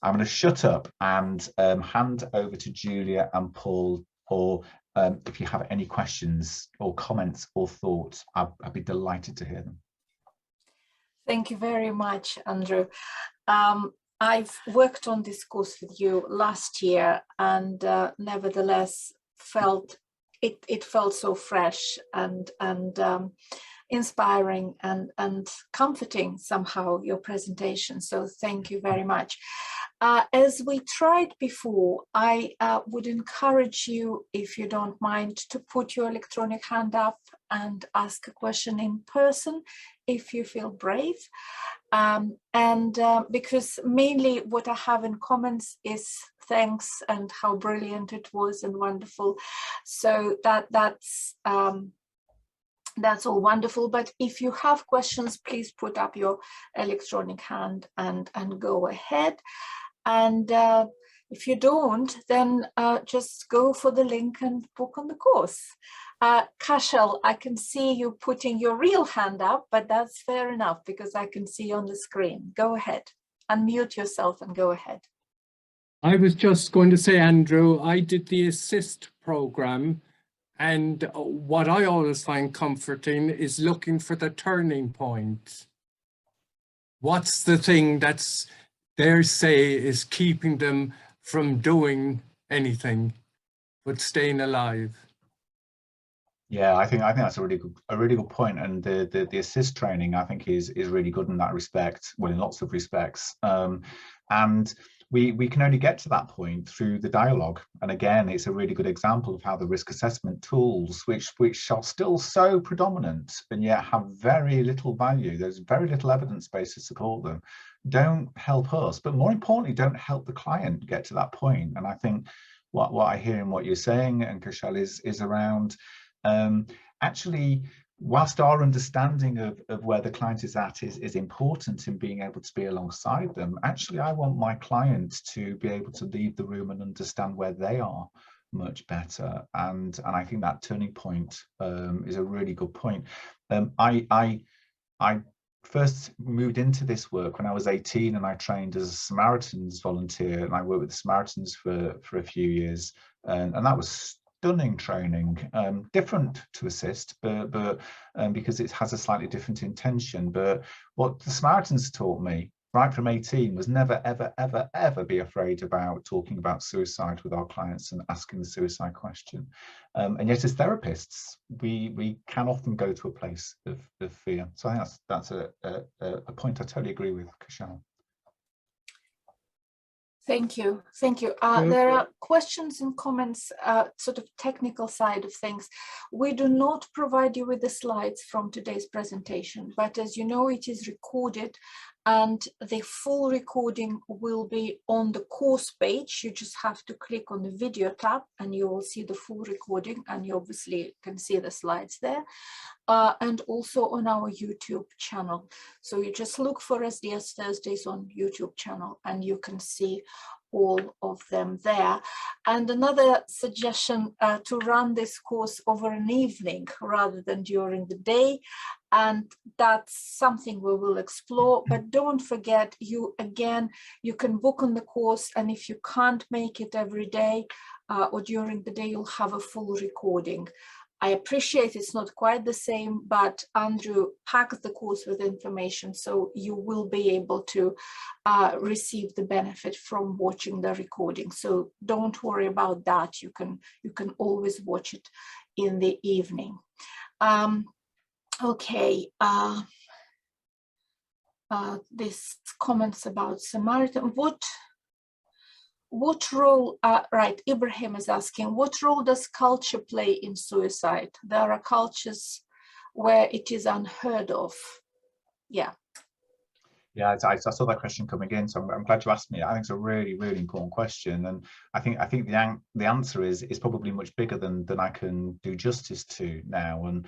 S3: going to shut up and hand over to Julia and Paul, or if you have any questions or comments or thoughts, I'd be delighted to hear them.
S2: Thank you very much, Andrew. I've worked on this course with you last year, and nevertheless it felt so fresh and inspiring and comforting somehow, your presentation. So thank you very much. As we tried before, I would encourage you, if you don't mind, to put your electronic hand up and ask a question in person if you feel brave. Because mainly what I have in comments is thanks and how brilliant it was and wonderful. So that's all wonderful. But if you have questions, please put up your electronic hand and go ahead. And if you don't, then just go for the link and book on the course. Kashal, I can see you putting your real hand up, but that's fair enough because I can see on the screen. Go ahead, unmute yourself and go ahead.
S6: I was just going to say, Andrew, I did the assist program, and what I always find comforting is looking for the turning point. What's the thing that's, they say, is keeping them from doing anything but staying alive?
S3: Yeah, I think that's a really good point, and the assist training I think is really good in that respect. Well, in lots of respects, and we can only get to that point through the dialogue. And again, it's a really good example of how the risk assessment tools, which are still so predominant and yet have very little value. There's very little evidence base to support them. Don't help us, but more importantly, don't help the client get to that point. And I think what I hear in what you're saying, and Kashal, is around. Actually, whilst our understanding of where the client is at is important in being able to be alongside them, actually I want my clients to be able to leave the room and understand where they are much better. And I think that turning point is a really good point. I first moved into this work when I was 18, and I trained as a Samaritans volunteer, and I worked with the Samaritans for a few years, and that was stunning training, different to assist, but because it has a slightly different intention. But what the Samaritans taught me right from 18 was never, ever, ever, ever be afraid about talking about suicide with our clients and asking the suicide question. And yet as therapists, we can often go to a place of fear. So I think that's a point I totally agree with, Kashal.
S2: Thank you. Thank you. There are questions and comments, sort of technical side of things. We do not provide you with the slides from today's presentation, but as you know, it is recorded, and the full recording will be on the course page. You just have to click on the video tab and you will see the full recording, and you obviously can see the slides there. And also on our YouTube channel. So you just look for SDS Thursdays on YouTube channel and you can see all of them there. And another suggestion, to run this course over an evening rather than during the day. And that's something we will explore, but don't forget, you can book on the course, and if you can't make it every day or during the day, you'll have a full recording. I appreciate it's not quite the same, but Andrew packs the course with information, so you will be able to receive the benefit from watching the recording. So don't worry about that. You can always watch it in the evening. Okay. This comments about Samaritan. What role, right, Ibrahim is asking, what role does culture play in suicide? There are cultures where it is unheard of. Yeah.
S3: Yeah, I saw that question coming in, so I'm glad you asked me. I think it's a really, really important question, and I think the answer is probably much bigger than I can do justice to now. And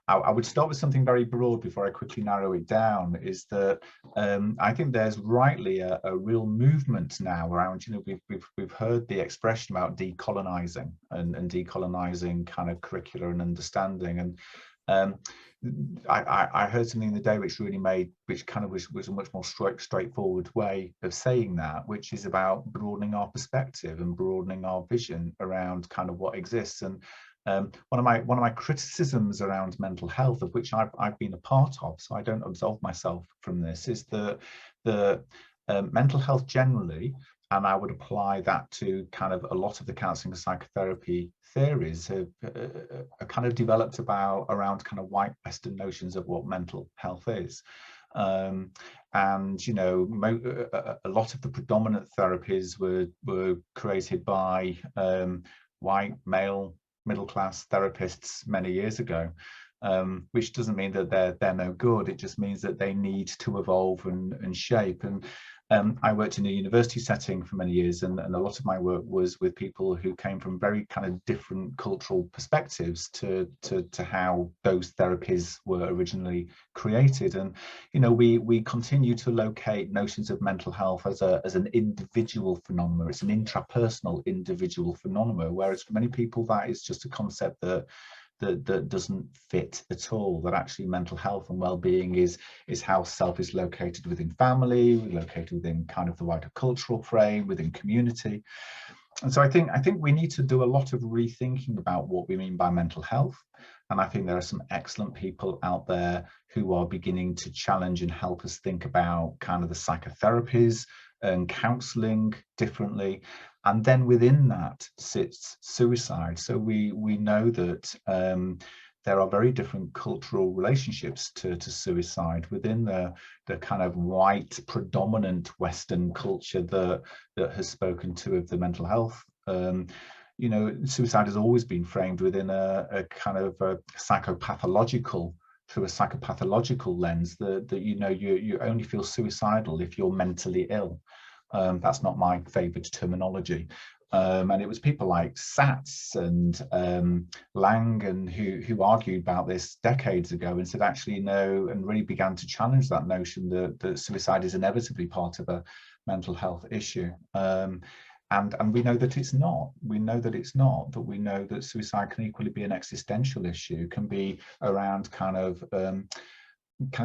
S3: I would start with something very broad before I quickly narrow it down. Is that I think there's rightly a real movement now around. You know, we've heard the expression about decolonizing and decolonizing kind of curricula and understanding, and I heard something the day which really which kind of was a much more straightforward way of saying that, which is about broadening our perspective and broadening our vision around kind of what exists. And one of my criticisms around mental health, of which I've been a part of, so I don't absolve myself from this, is that the mental health generally, and I would apply that to kind of a lot of the counselling and psychotherapy theories, have kind of developed around kind of white Western notions of what mental health is. And you know, a lot of the predominant therapies were created by white male middle-class therapists many years ago, which doesn't mean that they're no good. It just means that they need to evolve and shape. And I worked in a university setting for many years, and a lot of my work was with people who came from very kind of different cultural perspectives to how those therapies were originally created. And you know, we continue to locate notions of mental health as an individual phenomenon. It's an intrapersonal individual phenomenon, whereas for many people that is just a concept that doesn't fit at all. That actually mental health and well-being is how self is located within family, located within kind of the wider cultural frame, within community. And so I think we need to do a lot of rethinking about what we mean by mental health. And I think there are some excellent people out there who are beginning to challenge and help us think about kind of the psychotherapies and counselling differently. And then within that sits suicide. So we know that there are very different cultural relationships to suicide within the kind of white predominant Western culture that has spoken to of the mental health. You know, suicide has always been framed within a kind of a psychopathological, through a psychopathological lens, that you know, you only feel suicidal if you're mentally ill. That's not my favorite terminology. And it was people like Satz and Lang and who argued about this decades ago and said, actually, no, and really began to challenge that notion that suicide is inevitably part of a mental health issue. And we know that it's not. We know that it's not. That we know that suicide can equally be an existential issue, can be around kind of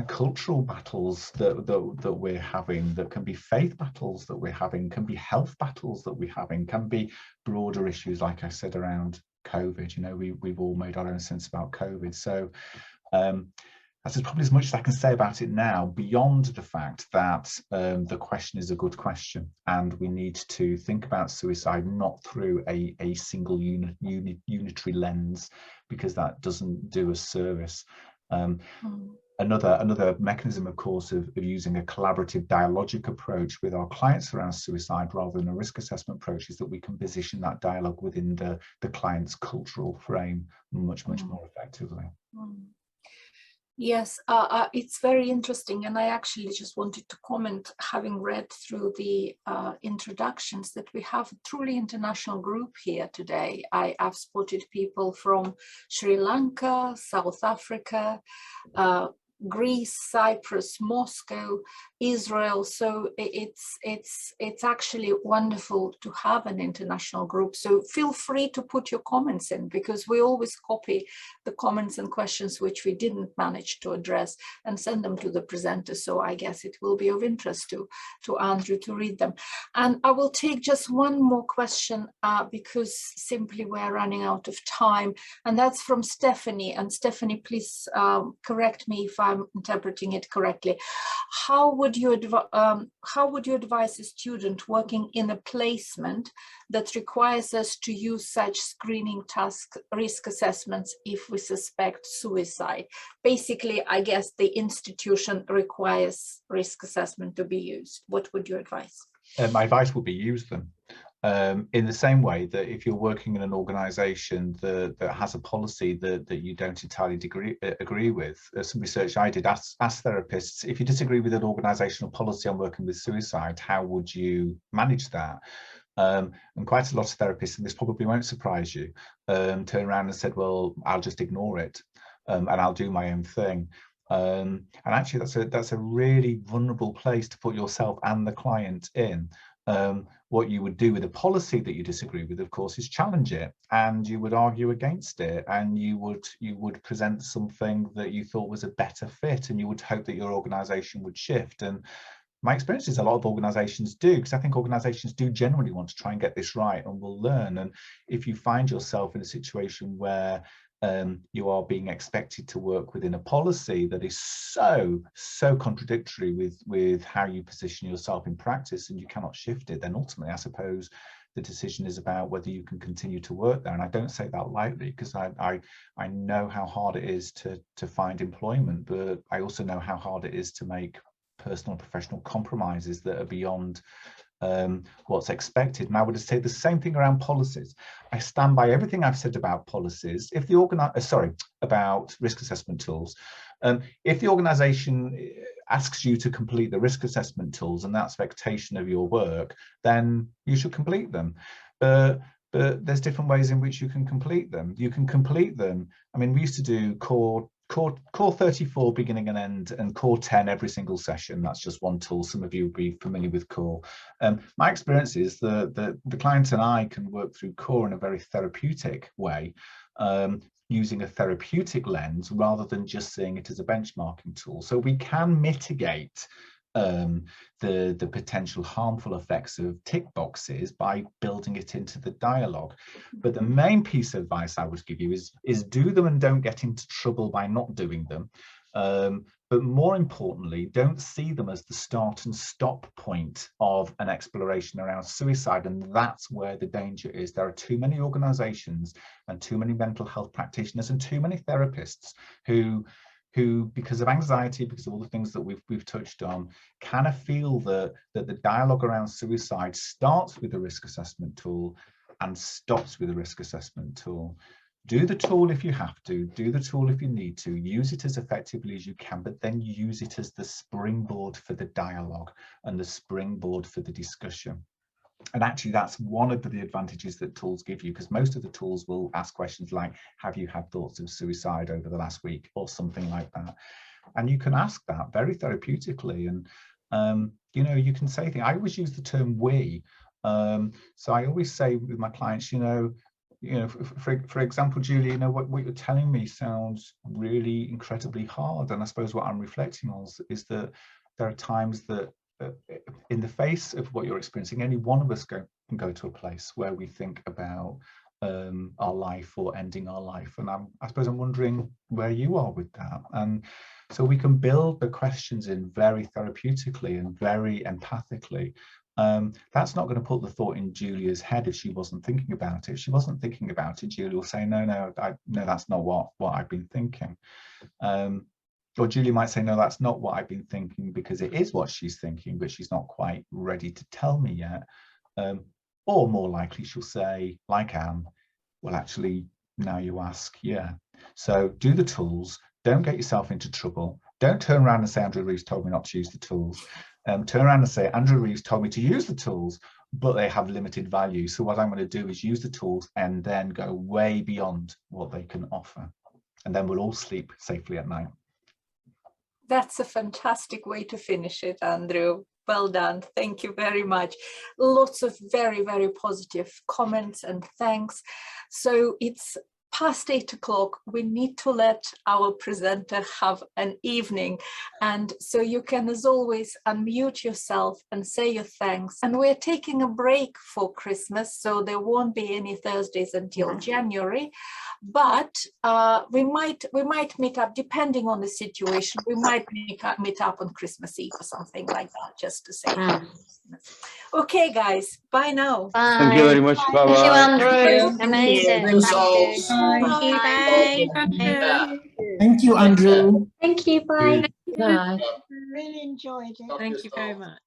S3: cultural battles that we're having, that can be faith battles that we're having, can be health battles that we're having, can be broader issues, like I said, around COVID. You know, we've all made our own sense about COVID. So that's probably as much as I can say about it now, beyond the fact that the question is a good question, and we need to think about suicide not through a single unitary lens, because that doesn't do us service. Another mechanism, of course, of using a collaborative dialogic approach with our clients around suicide rather than a risk assessment approach is that we can position that dialogue within the client's cultural frame much more effectively.
S2: Yes, it's very interesting, and I actually just wanted to comment, having read through the introductions, that we have a truly international group here today. I've spotted people from Sri Lanka, South Africa, Greece, Cyprus, Moscow, Israel. So it's actually wonderful to have an international group. So feel free to put your comments in, because we always copy the comments and questions which we didn't manage to address and send them to the presenter. So I guess it will be of interest to Andrew to read them. And I will take just one more question because simply we're running out of time. And that's from Stephanie. And Stephanie, please correct me if I'm interpreting it correctly. How would you advise a student working in a placement that requires us to use such screening task risk assessments if we suspect suicide? Basically, I guess the institution requires risk assessment to be used. What would you advise?
S3: My advice would be use them. In the same way that if you're working in an organisation that has a policy that you don't entirely agree with, some research I did asked therapists, if you disagree with an organisational policy on working with suicide, how would you manage that? And quite a lot of therapists, and this probably won't surprise you, turned around and said, well, I'll just ignore it and I'll do my own thing. And actually that's a really vulnerable place to put yourself and the client in. What you would do with a policy that you disagree with, of course, is challenge it, and you would argue against it, and you would present something that you thought was a better fit, and you would hope that your organisation would shift. And my experience is a lot of organisations do, because I think organisations do generally want to try and get this right and will learn. And if you find yourself in a situation where you are being expected to work within a policy that is so contradictory with how you position yourself in practice, and you cannot shift it, then ultimately I suppose the decision is about whether you can continue to work there. And I don't say that lightly, because I know how hard it is to find employment, but I also know how hard it is to make personal and professional compromises that are beyond what's expected. And I would say the same thing around policies. I stand by everything I've said about policies. If the about risk assessment tools. If the organisation asks you to complete the risk assessment tools and the expectation of your work, then you should complete them. But there's different ways in which you can complete them. You can complete them. I mean, we used to do core 34 beginning and end, and core 10 every single session. That's just one tool. Some of you will be familiar with core. My experience is that the client and I can work through core in a very therapeutic way, using a therapeutic lens rather than just seeing it as a benchmarking tool. So we can mitigate the potential harmful effects of tick boxes by building it into the dialogue. But the main piece of advice I would give you is do them and don't get into trouble by not doing them. But more importantly, don't see them as the start and stop point of an exploration around suicide. And that's where the danger is. There are too many organizations and too many mental health practitioners and too many therapists who because of anxiety, because of all the things that we've touched on, kind of feel that the dialogue around suicide starts with a risk assessment tool and stops with a risk assessment tool. Do the tool if you have to, do the tool if you need to, use it as effectively as you can, but then use it as the springboard for the dialogue and the springboard for the discussion. And actually, that's one of the advantages that tools give you, because most of the tools will ask questions like, have you had thoughts of suicide over the last week, or something like that. And you can ask that very therapeutically. And, you know, you can say things. I always use the term we. So I always say with my clients, for example, Julie, what you're telling me sounds really incredibly hard. And I suppose what I'm reflecting on is that there are times that in the face of what you're experiencing, any one of us can go to a place where we think about our life or ending our life. And I suppose I'm wondering where you are with that. And so we can build the questions in very therapeutically and very empathically. That's not going to put the thought in Julia's head if she wasn't thinking about it. If she wasn't thinking about it, Julia will say, no, that's not what I've been thinking. Or Julie might say, no, that's not what I've been thinking, because it is what she's thinking, but she's not quite ready to tell me yet. Or more likely, she'll say, like Anne, well, actually, now you ask, yeah. So do the tools. Don't get yourself into trouble. Don't turn around and say, Andrew Reeves told me not to use the tools. Turn around and say, Andrew Reeves told me to use the tools, but they have limited value. So what I'm going to do is use the tools and then go way beyond what they can offer. And then we'll all sleep safely at night.
S2: That's a fantastic way to finish it, Andrew. Well done. Thank you very much. Lots of very, very positive comments and thanks. So it's past 8 o'clock. We need to let our presenter have an evening. And so you can, as always, unmute yourself and say your thanks. And we're taking a break for Christmas, so there won't be any Thursdays until January. But we might meet up, depending on the situation. We might meet up on Christmas Eve or something like that, just to say. Okay, guys. Bye now.
S7: Bye.
S8: Thank you very much. Bye bye.
S7: Thank you, Andrew.
S2: Thank
S7: Amazing.
S1: you.
S7: Thank you.
S5: Bye.
S1: Yeah.
S6: Thank you, Andrew.
S7: Thank you. Bye.
S1: Yeah.
S9: Really enjoyed it.
S1: Thank
S9: Thank you very much.